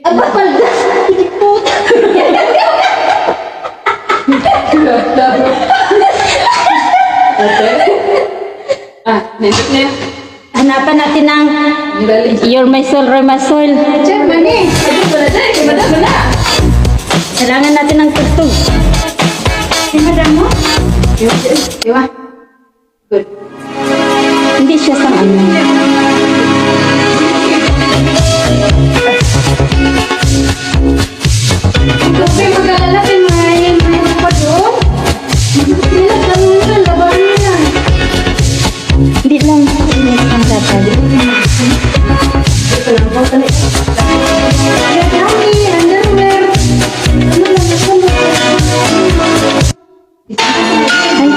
Apa palda? Puta. Nandito na. Hanapan natin ang You're my soul, you're my soul. Diyan, mani. Madam mo na. Kailangan natin ng tugtog. Si madam mo? Diba? Good. Hindi siya sa ano. Huwag kayo mag-alala, may pa doon. Sila, tanong na, laban mo na. Hindi lang. Hindi lang tatali. Ito lang po, tali. Kaya kami, underwear. Ano lang, ito lang. Ay.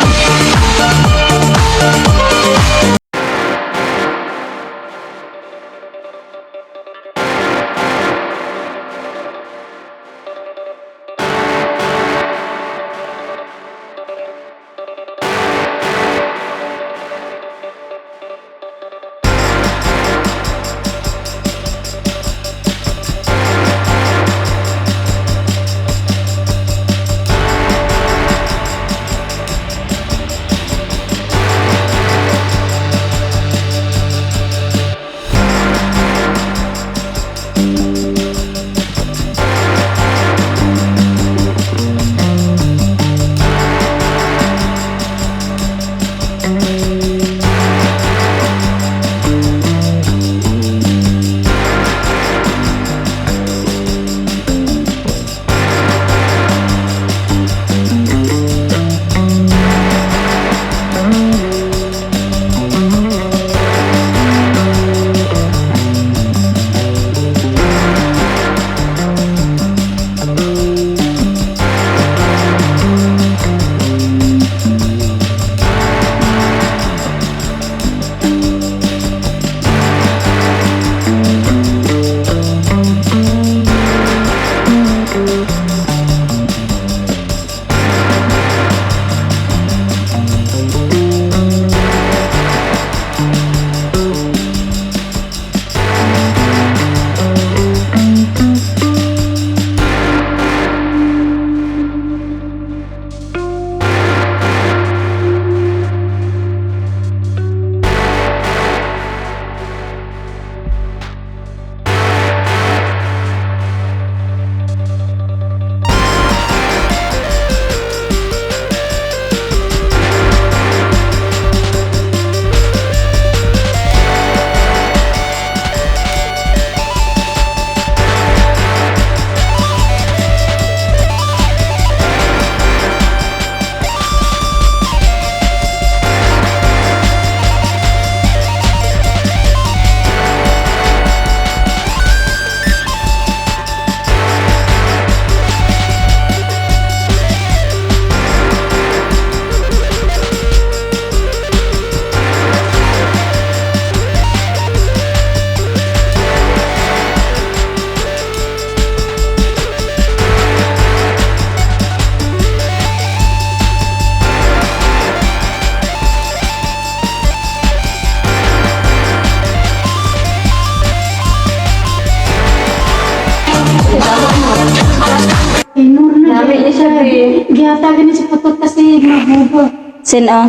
Gihatag ni si Putot kasi mabubo. Sino?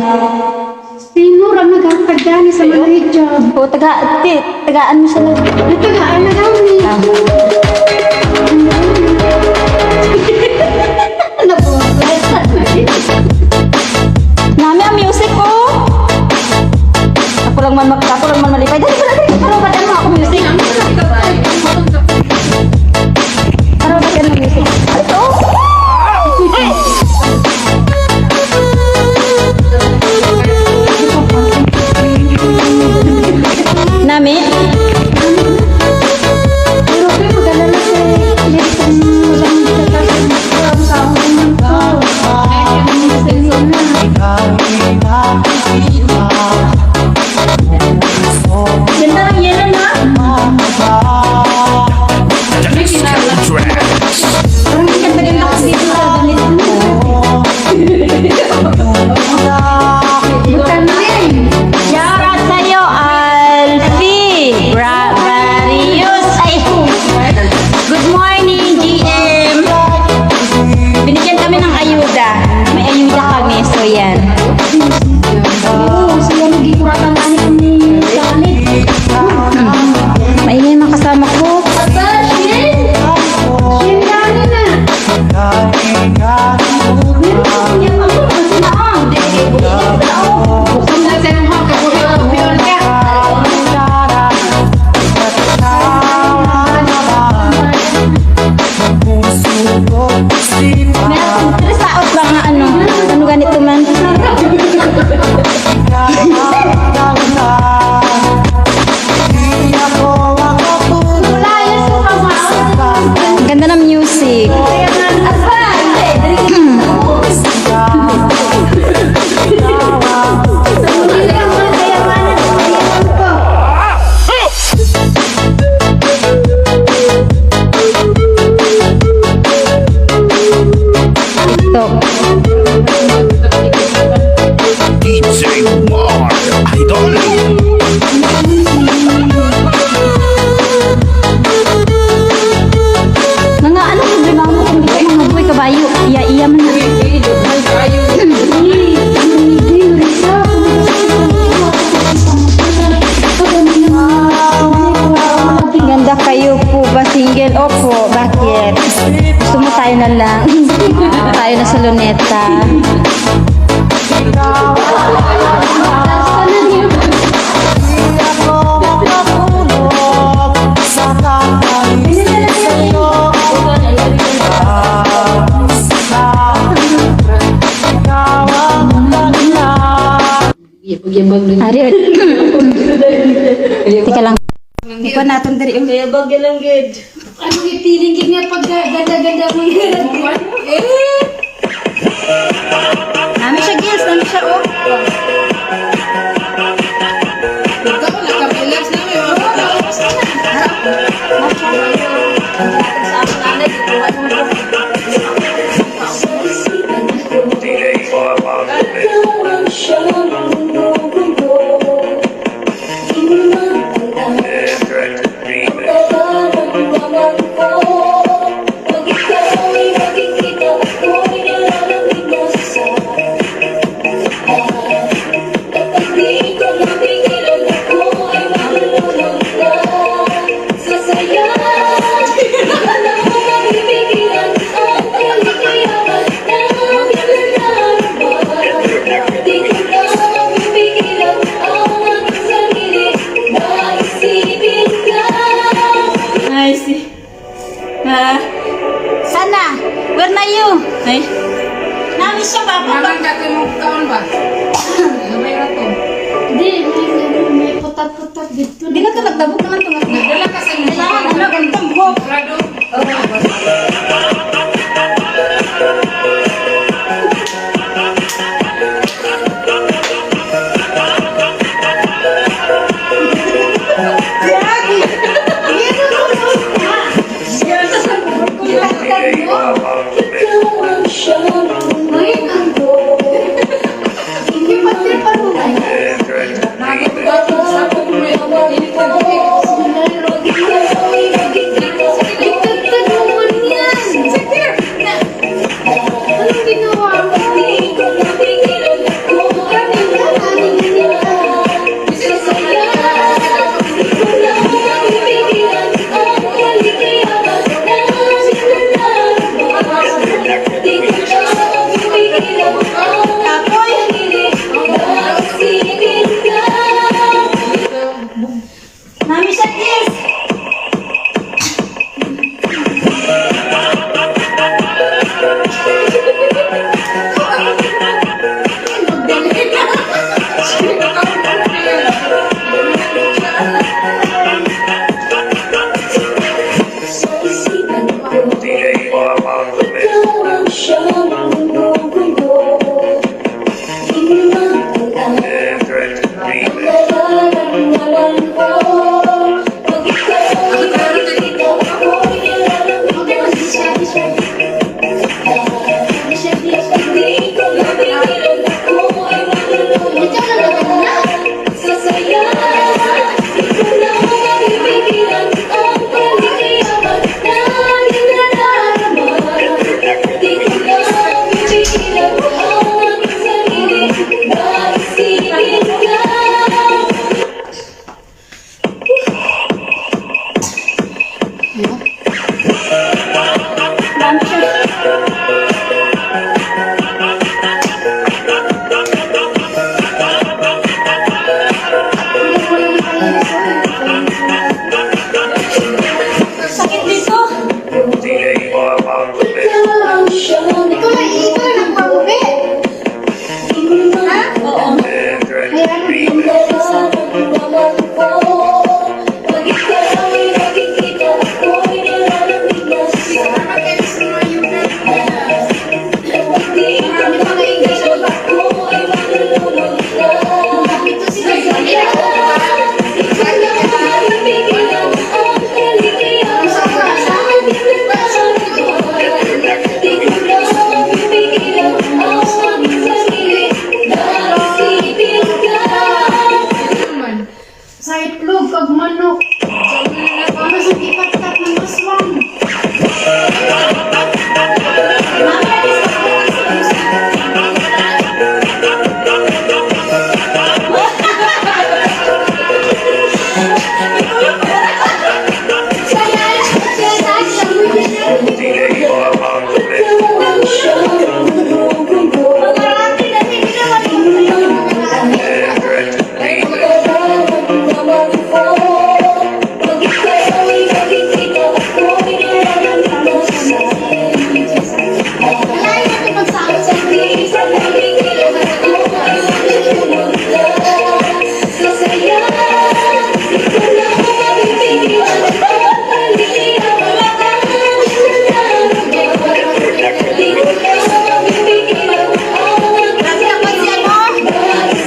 Sinur ang naghatag gani sa mga hijab. O, tagaan mo sila. Natagaan na daw ni. Nami ang music ko. Ako lang man malipay. Dali ba natin? Para ba tayo ako music? Para ba tayo music? Ito? Nami? Pero kayo mag-alala Juliet. Gusto mo tayo na lang. Tayo na sa luneta. Pag-yabag lang. Ari, tika lang. Ikaw natin dari yung Yabag lang, gid. Ano ipiling gid niya pag ganda-ganda mo yun? Nami siya, Gils. Nami siya, oh. Ikaw, nakapilax na may mga I see. Sana? Where na you? Ay. Nami siya ba? Naman dati mo kaon ba? May rato. Hindi, may putat-putat dito. Di na ito nagdabog naman ito. Nagdala ka sa inyo. Kailangan ano, ganitong buhok. Rado.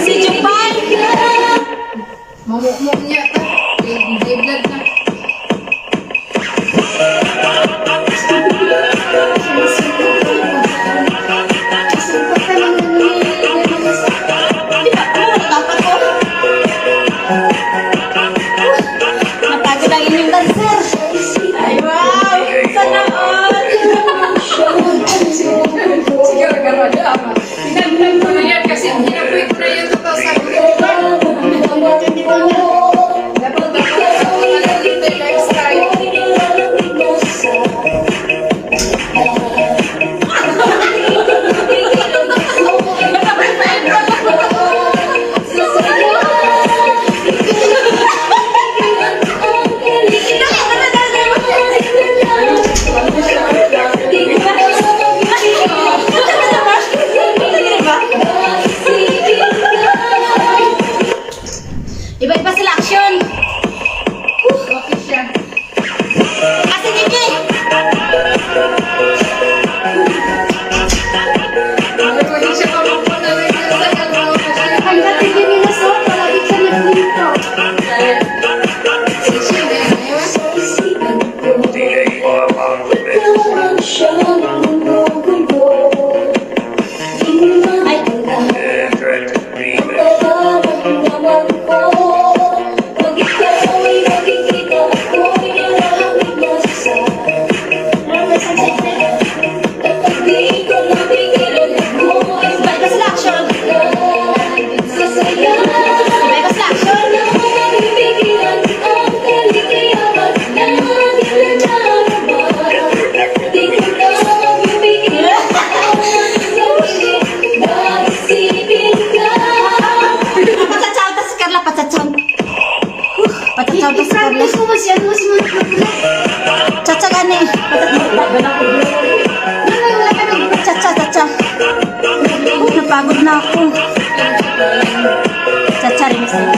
Si Jupan. Mamukmuk niya ta. May blood na. Sumpah ka lang Dapat ko. Napagod ang inyong dancer. Ay, wow! Sana all! Siguro gano'n ama. Pinagdag ko na yan kasi hinapoy ko na yan 2021. Dapat ako mga nandito yung lifestyle. Iba-iba sila action. Okay siya. Kasi Gigi. Pwede siya pamapunta na yun sa gano'n kasi Hanggat hindi nila so, palagi siya nagpunto. si Shine, ayun. Ay, iba-iba sila action. Iba-iba sila action. Pacacaw ta si Carla, pacacaw. Pacacaw ta si Carla. I-practice mo siya, mas Caca gani. Caca, caca. Napagod na ako. Caca rin sa'yo.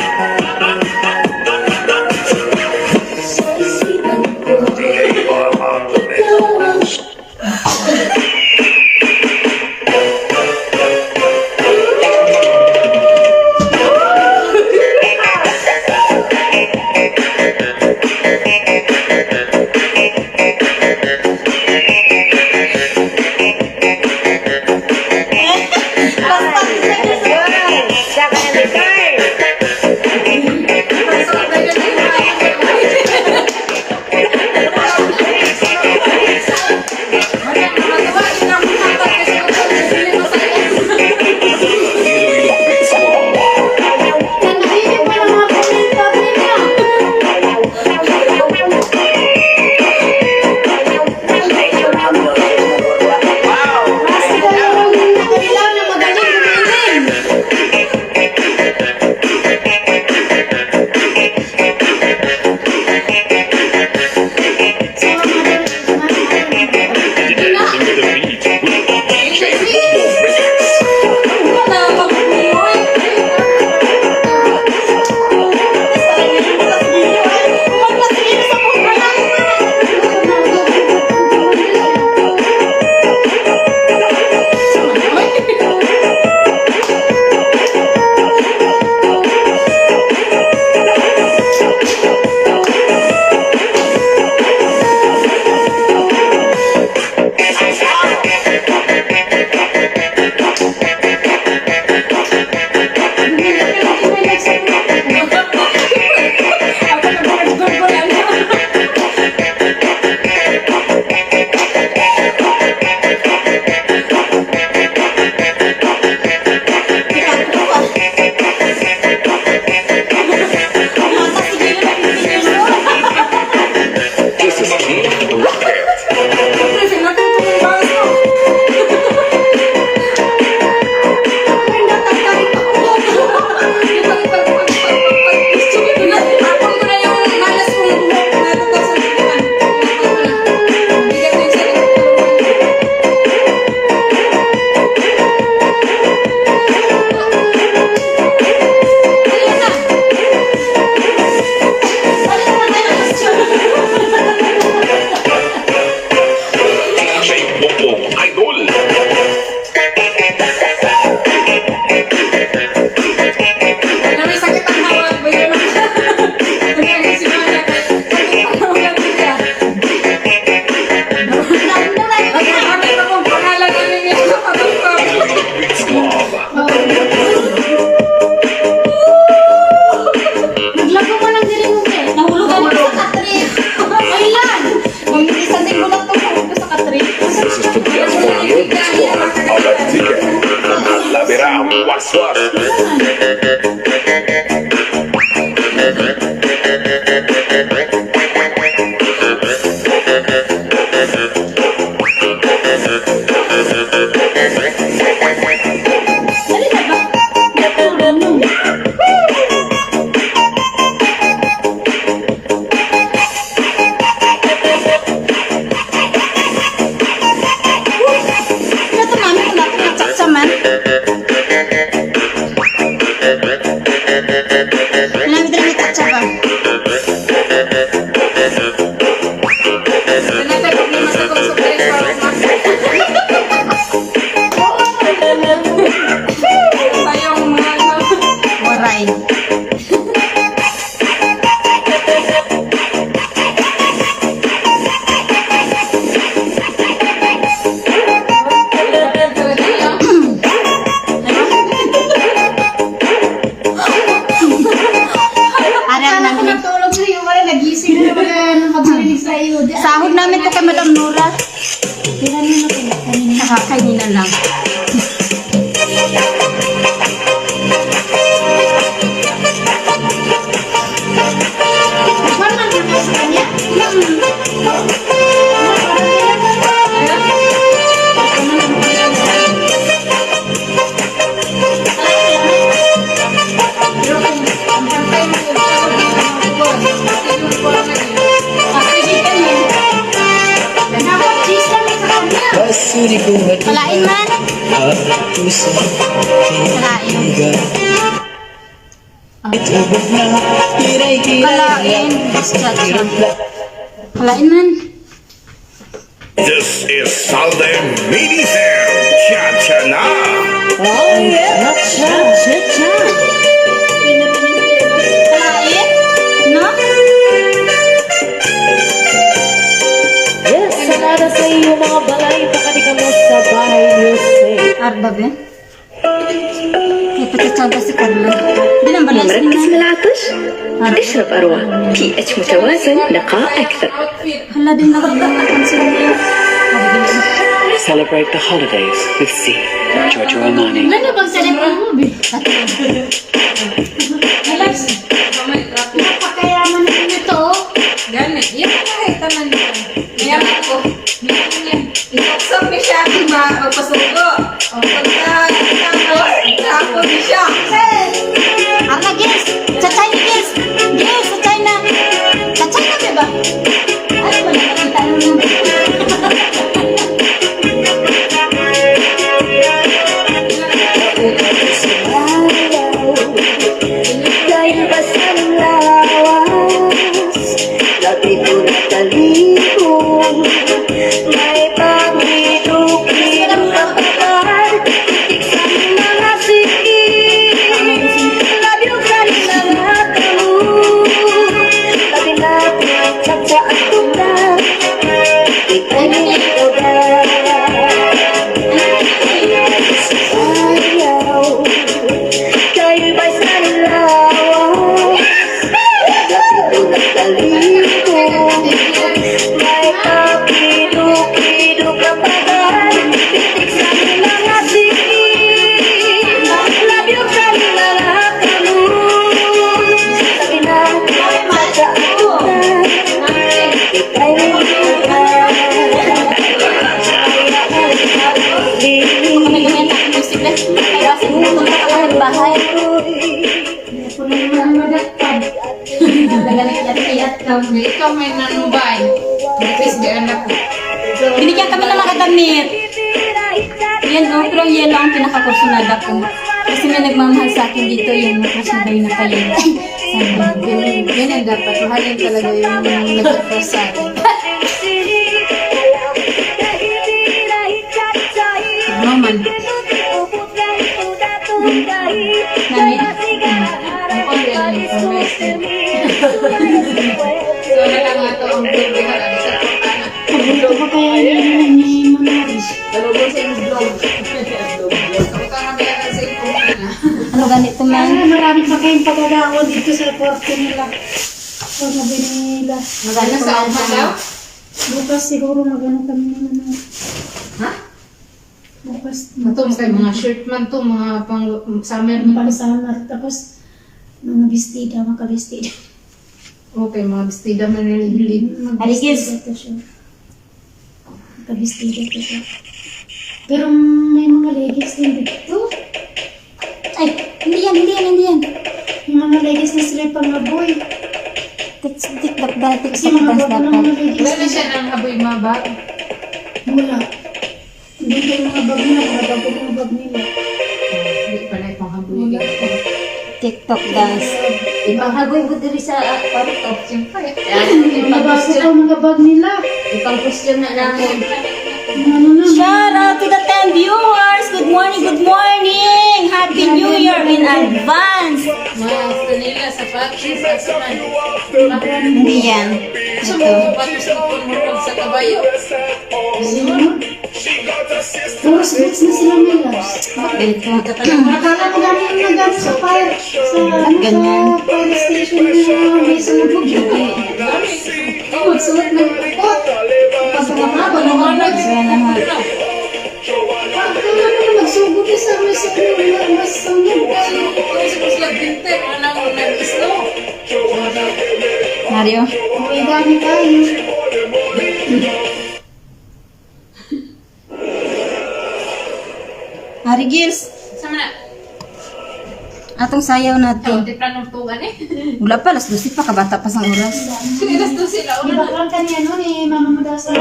Dali na ba? Natulog nun. Ito mami, natulog sa man. Marami din may tatsa ba? Nanatay problema sa kong surprise para sayang mga Waray. Aral namin. Natulog sa iyo, wala nagising na naman magsilinig sa iyo. Sahod namin to kay Madam Nora. Tira nyo na kanina. Nakakainina lang. Paano man ka sa kanya? ang pantay mo yung Dapat cheese lang sa kanya. Basuri ko Palain man. ako sa Palain. itubog na Palain. Cha-cha. Palain man. This is Salde Medicine Cha-Cha Na. Palain. No? Yes, sanada sa iyo mga balay, pakalikan mo sa bahay music. Arba ba? Ipatitsaba si Carla. Di nang balas مركز niya. العطش اشرب أروى pH متوازن نقاء أكثر outfit. Hala din nakapansin niya. Celebrate the holidays with C. Giorgio Armani. Ano bang celebrate mo, Bi? Mamay traffic. Napakayaman na ito. Gani. Yan ang nakita man niya. Mayaman ko. Minsan yan. Ituksak ni siya. Diba? Magpasugo. O pagka ni siya. Arla, Gils! Sa China, Gils! Gils, sa China! Sa China, diba? Ano ba nakakita naman? Dahil ba sa lawas Lagi ko natalihon May pangilukid ang kapatid Itik sa mga sikit Labi ka nila natalong Labi natin sa at tulang Ikaw nito ba Ayaw Dahil ba'y sa lawas Lapit ko nagtaliko May kapido-pido kapatid Pitik sa mga sikit Labyo ka nila nakalun Sabi na sa atutan Ika'y Nagawin natin music na. Kaya kasi pumunta ka lang ng bahay. Nagalakyat-iyat ka. Ikaw may nanubay. Nipis di anak ko. Binigyan kami ng mga damit. Yan o, pero yan lang ang pinakakursunada ko. Kasi may nagmamahal sa akin dito, yan, makursunada na kayo. Yan ang dapat. Mahalin talaga yung nag-first sa akin. Naman. Nani? Ang all yan yung conversion. So, nalang nga ito ang pagbihan. Ano sa pagkana? Ito pa kaya yun ni Mamaris. Talubon sa yung vlog. Ako ka nga meron sa yung pagkana. Ano ganito man? Marami pa kayong pagkagawa dito sa kwarto nila. Pag nabili nila. Ano sa uman daw? Bukas siguro magano kami naman. Ha? Bukas Ito kay mga shirt man to, mga pang summer man. pang summer. Tapos, mga bestida, makabestida. Okay, mga bestida man nililid. Aligis. Ito siya. Makabestida ito siya. Pero may mga leggings din dito. Ay, hindi yan. Yung mga leggings na slip pang aboy. Tik-tik dapat. Kasi mga bago ng mga leggings. Wala na siya ng aboy mga bag. Wala. Hindi kayo mga bag nila, mga bago mga bag nila. Hindi pa na itong haboy. TikTok dance. Ibang haboy mo diri sa kwarto. Siyempre. Mga bago pa mga bag nila. Ibang question na namin. Ano na. Shout out to the 10 viewers! Good morning! Happy New Year in advance! Mga kanila sa patis, asuman. Hindi yan. Gusto Ito. mo patis mo sa kabayo. Puro splits na sila may loves. Ito. Nakala ko ganyan na gano'n sa fire. Ganyan. Sa fire station na may sunod. Magsulat ng pot. Pagkakamaba naman. Sana naman. Pagkakamaba na magsugod na sa mas sunod. Mario. May dami tayo. Hari Gils. Sama na. Atong sayaw natin. Di planong tugan eh. Wala pa, alas 12 pa, kabata pa sa oras. Silas to sila. Di ba lang kanina no ni Mama Madasa?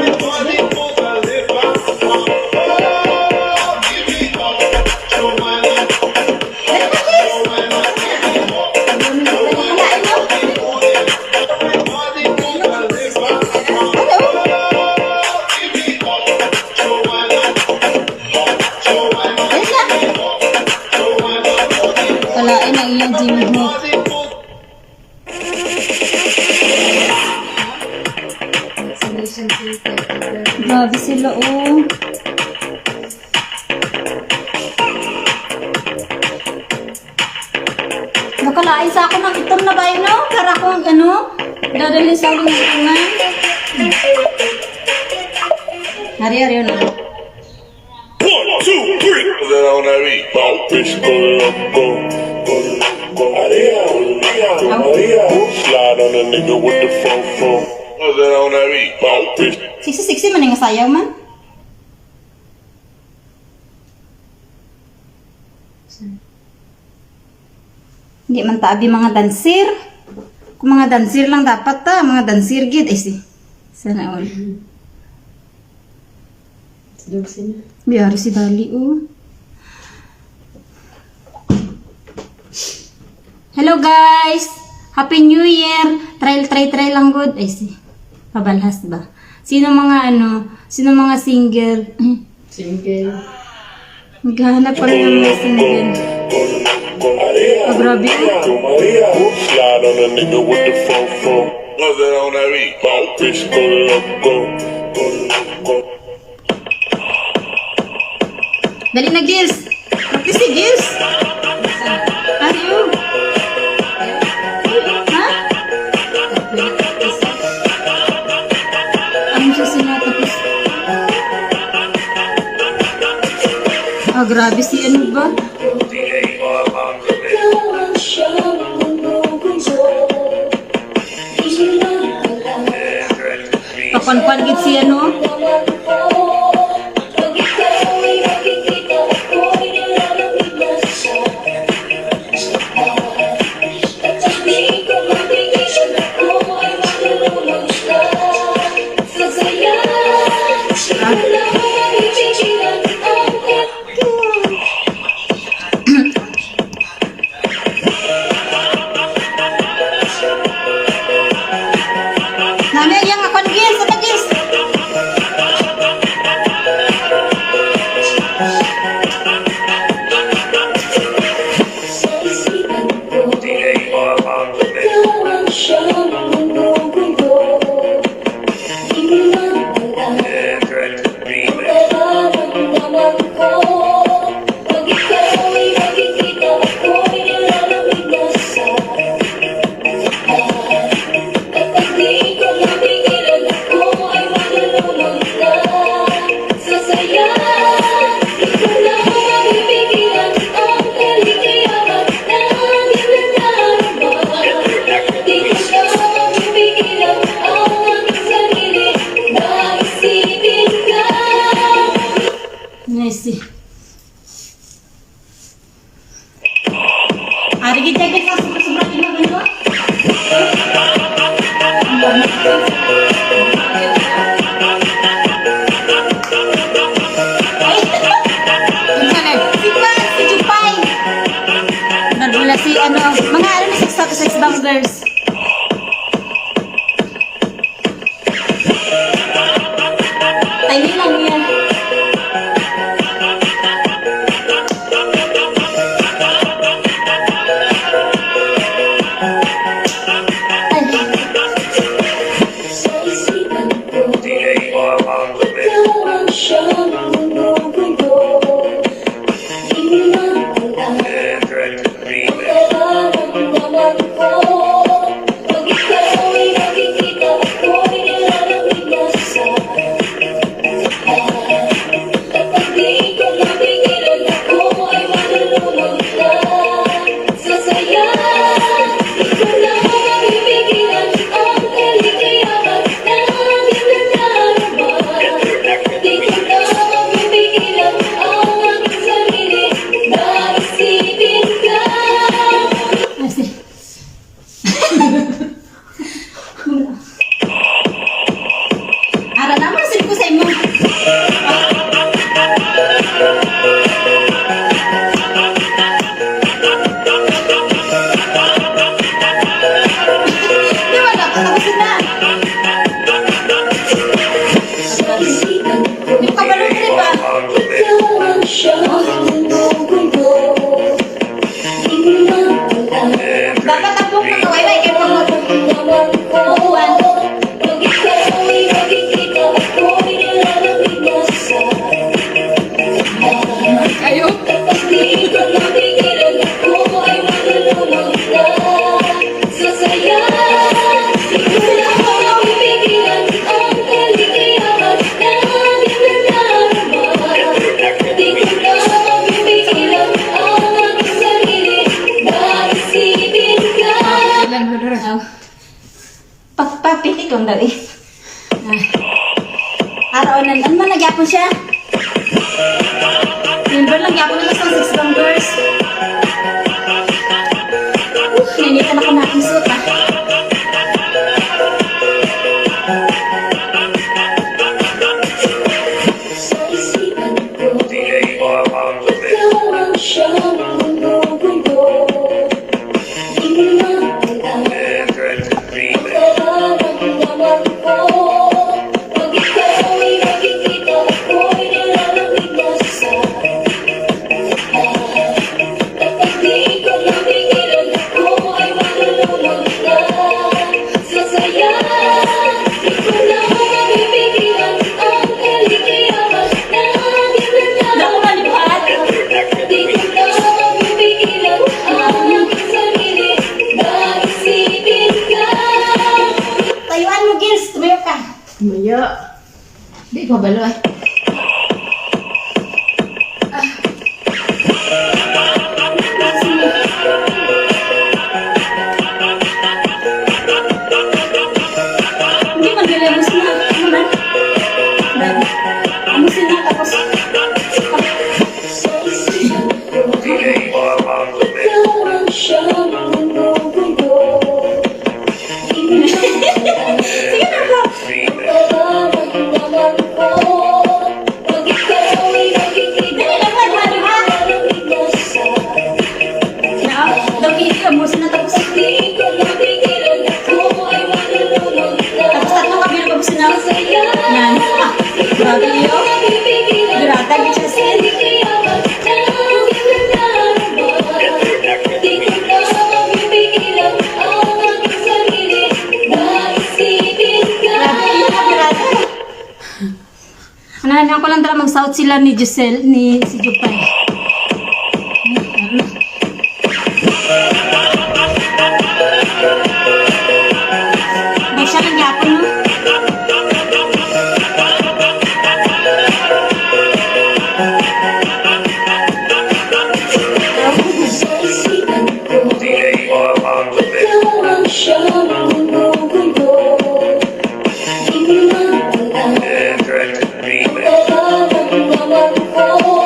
Kalain ang iyong Jimmy Hook. Grabe sila, oh. Nakalain sa ako ng itom na bayo, no? Para akong, dadalhin sa aling itungan. Hari-hari, no? 1, 2, 3. That on that beat. Bitch, go loco. Slide on a nigga with the fofo. That on that beat. Bitch. Siksi-siksi man yung sayaw man. Hindi man taabi mga dansir. Kung mga dansir lang dapat ta, mga dansir gid ay si. Sana all. Biyari si Dali, oh. Hello guys! Happy New Year! Try lang good. Ay si. Pabalhas ba? Sino mga single? Single. Maghahanap pa rin ng mga single. Oh, grabe. Slide on a nigga with the fofo. That on that beat. Bitch, go loco. Dali na, Gils! Practice si Gils! Ayaw! Ha? Ano siya sinatapos? Grabe si ano ba? Papan-pan si ano? Nami yang akan Gils, apa Gils? Nice. Arigid-agid ka sobrang imagan ko. Si Jupay. Nagula si ano, mga ano ni sex bangers. Timing lang yan. Ara naman sin ko sa imo. Di ba na tapos na? Di ka ba lutre ba? Dapat ako na kaway kay pagmatutuan. Ayo. Pagpapitik lang dali. Araw na man nagyapon siya. Member lang yapon na sa six bangers. Ninita na ko natin suot ah. Di pa balo ay. Hindi man galamos na. Ano man? Amusin na tapos. Sige na po. Yan. Grabe yun. Grata, gisa sin. Ano ko lang tala mag-south sila ni Giselle, ni si Jupay. May siya ng yapon mo. Oh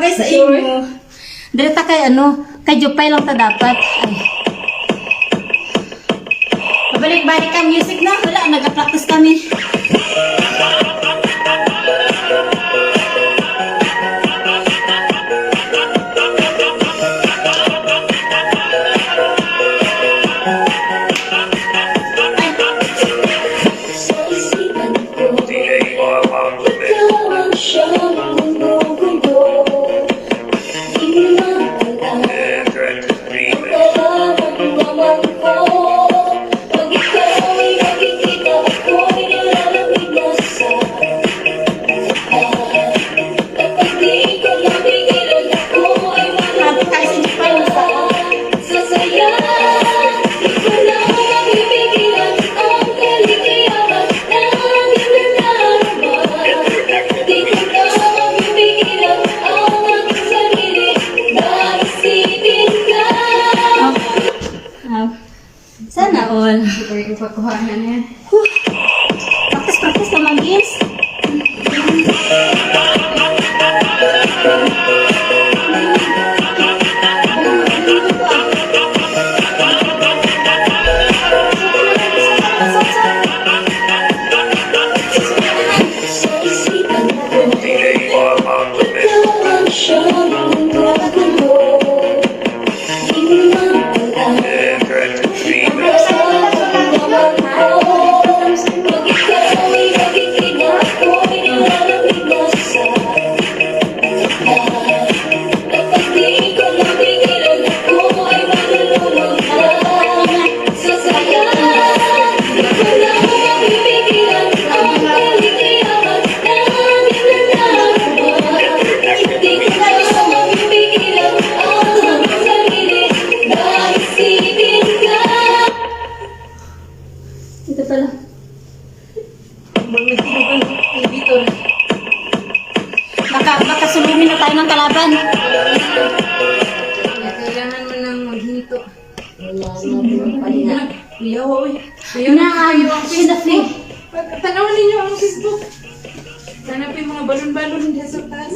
bagay sa inyo. Direta kay kay Jupay lang ta dapat. Ay. Pabalik-balik ang music na. Wala, nag-practice kami. Sana all. Ito ipakuha na niya. Practice naman, Gins. Ito pala. Baka sulumin na tayo ng kalaban. Kailangan mo nang maghinto. Tanawin ninyo ang Facebook. Hanapin mga balon-balon dyan sa taas.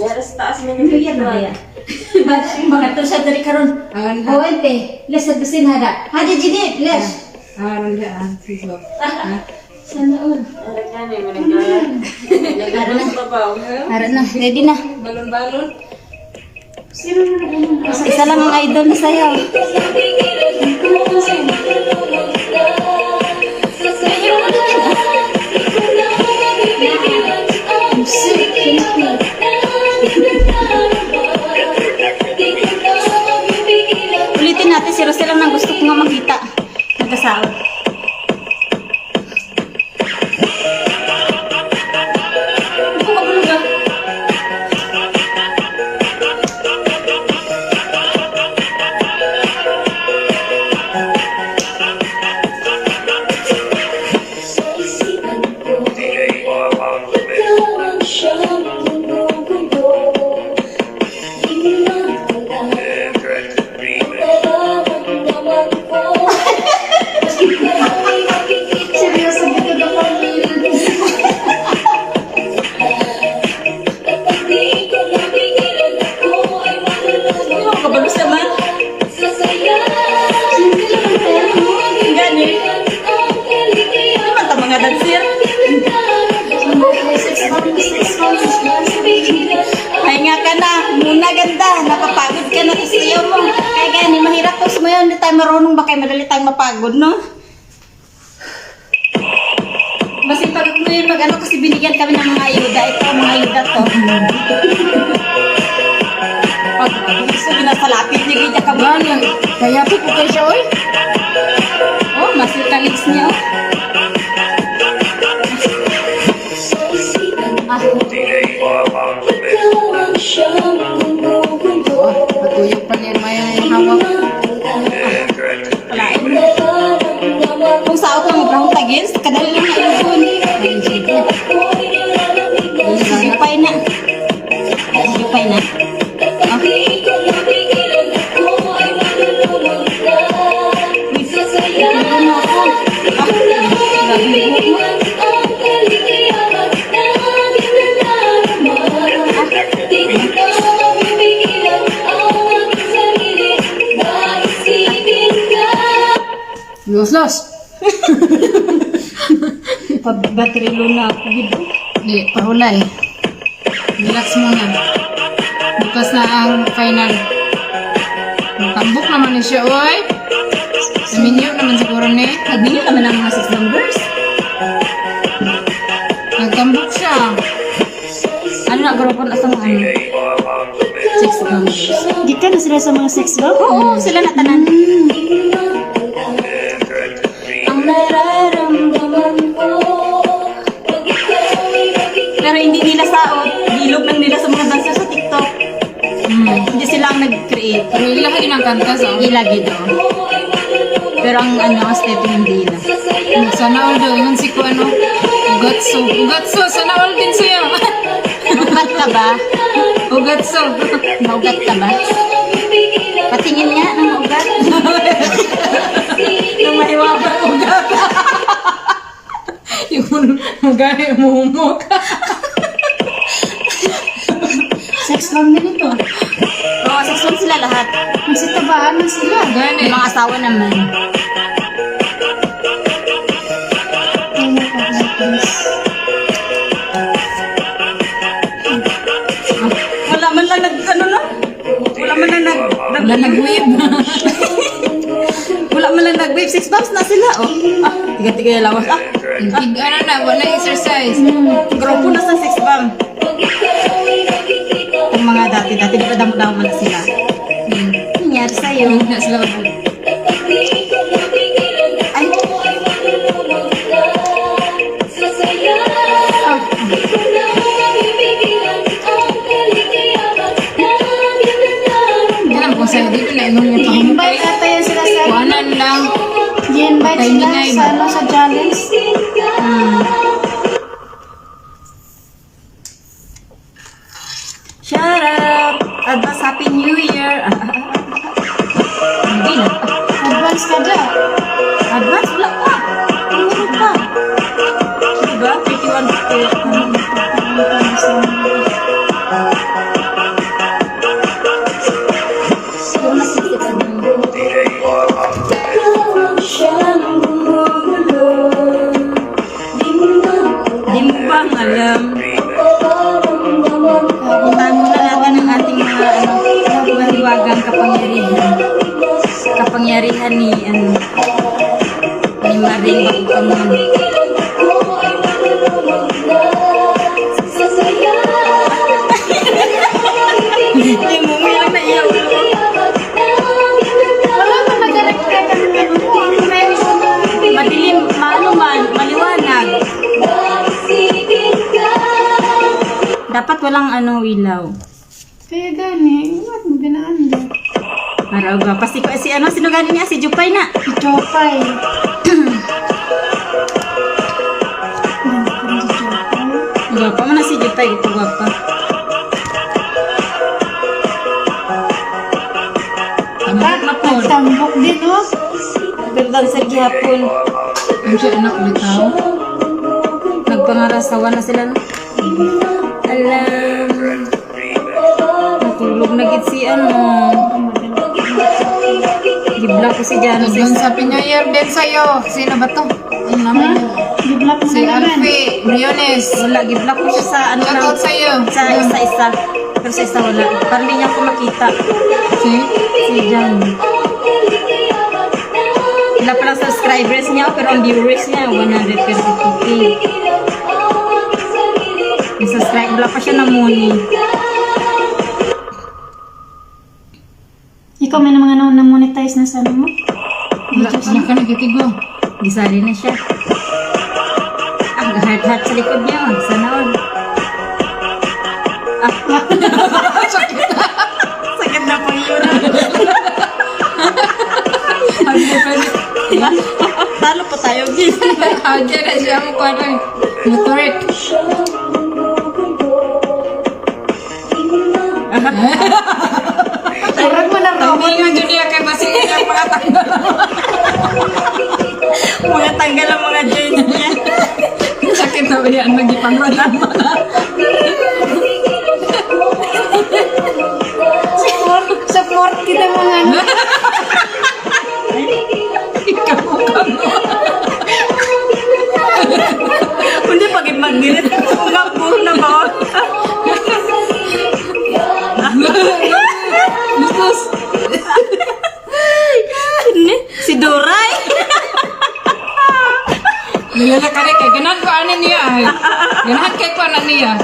Yan na ya. Mga to sa dari karon. Ente, les besin hada. Hada jini, les. Awan dyan. Facebook. Sana all. Harap na, ready na. Balon-balon. Isa lang ang idol na sayaw. Ulitin natin si Rosel lang gusto ko nga makita. Nagkasahod. Kabalos naman. Gani. Naman ta mga dancer. Ay nga ka na, muna ganda, napapagod ka na sa iyo mo. Kaya gani, mahirap to sumayon, hindi tayo marunong ba kayo madali tayong mapagod, no? Masipag mo yun mag-ano kasi binigyan kami ng mga ayuda. Ito, mga ayuda to. Pag gusto ginasalapit niya, ganyan ka ba? Kaya po ko kayo siya, oy. Oh, masil ka lips niya, oh. Patuyok pa niya maya yung hawak. Walain. Kung sa ako ang brown tagins, kadali lang na ilubon. Sipay na. Sipay na. Los. Pag-battery low na ako dito. Di, pahulay. Relax muna. Bukas na ang final. Tambok naman ni siya, oy. Saminyo naman siguro ni. Nagbinyo naman ang mga 6 numbers. Nagtambok siya. Ano na, grupo na sa mga 6 numbers. Gikan na sila sa mga sex ba? Oo, sila na tanan. Ang nararamdaman ko. Pero hindi nila saot. Dilog lang nila sa mga dancer sa TikTok. Hindi sila ang nag-create. Pero ila ka ginangkanta sa. Ilagi daw. Pero ang step hindi na. Sana all daw. Ingon si ko ano. Ugatso. Ugatso. Sana all din sa'yo. Ugat ka ba? Ugatso. Maugat ka ba? Patingin nga ng ugat. Nung mahiwaba ugat. Yung gaya mo ka. Sex lang din ito. Oo, 6 sila lahat. Magsitabaan na sila. Gani. Yung mga asawa naman. Oh my God, Wala man lang ano na? Wala man lang Wala nag-wave. Wala man lang nag-wave. 6 bucks na sila, oh. Tiga-tiga yung lawas. Ano na, wala exercise. Grupo na sa 6 bam. Ang mga dati, di ba damo-damo man na sila. Nangyari sa'yo. Huwag na sila mag- Ay, Alam ko sa'yo, dito na ingon yung pahumukay. Invite ata yan sila sa... Kuhanan lang. I-invite Patay sila nilay. sa ano, sa challenge. shut up! Advance Happy New Year! Hindi na. Advance ka dyan. Advance? Wala pa. Ano pa? Diba? 31 Siguro na 66 Di mo bang alam? Puntahan muna natin ang ating mga mahiwagang kapangyarihan. Kapangyarihan ni Maring Bakukamon. Hindi mo may lang naiyaw. Wala ba nag-alagay ka ng ano? Madilim, maliwanag. Dapat walang ilaw. Kaya gani, what mo ginaanda? Para ba? Pasti ko sino gani niya? Si Jupay na. Chopay. Gwapa mo na si Jupay. Ito gwapa. Tambok na po. Tambok din, oh. Pagdang sa gihapon. Ang siya anak bitaw. Nagpangarasawa na sila. No? Alam. Natulog na gid si Gibla ko si Jano. Doon sa Pinoyer din sa'yo. Sino ba to? Ano naman yun? Gibla ko Si na naman. Alfie Briones. Wala, gibla ko siya sa Shoutout sa'yo. Sa isa-isa. Pero sa isa wala. Parang hindi niya ako makita. Si? Si Jan. Wala palang subscribers niya pero ang viewers niya 132k. Yung subscribe, wala pa siya namuni. Ikaw may mga na-monetize na sa ano mo? Wala ka nagkitigo. Gisali na siya. Heart sa likod niya. Sana all. Sakit na po yun. Diba? Talo po tayo. Diyan na siya mo pa rin. Motorik. Parang mo na Tamingan dyan niya kay Basing niya mga tanggal. Mga tanggal ang mga joints niya. Sakit na ba yan? Nagipangwalan mo na. Support kita mga ano. Ikaw ka mo. Lustos. Si Doray. Nilala ka rin kay ganahan ko anin niya ay. Ganahan kay ko anak niya.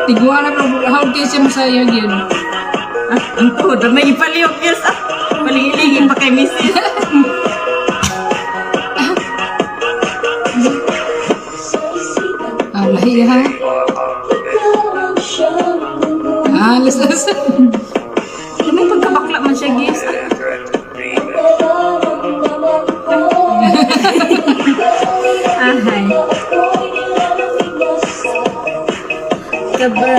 Tiguan na pero how kayo siya masayag yun. Ang tudo, may ipaliyok yun sa paligilingin pa kay Mrs. Ah, lahi ha. Ah, lustos. May pagkabakla man siya, guys. Ahay. Kaba.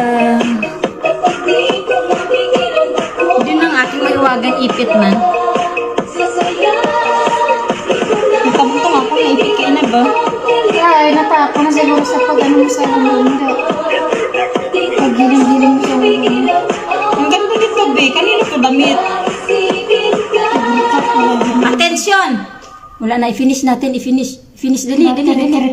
Yun ang aking mahiwagan ipit man. Itabutong ako na ipit kayo na ba? Ay, natapon na siguro sa pag-ano mo sa lumanda. Pag-giling-giling mo sa lumanda. Ang ganda dito, be. Kanino to damit? Attention! Wala na, i-finish natin, i-finish. Finish, dali, dali, dali.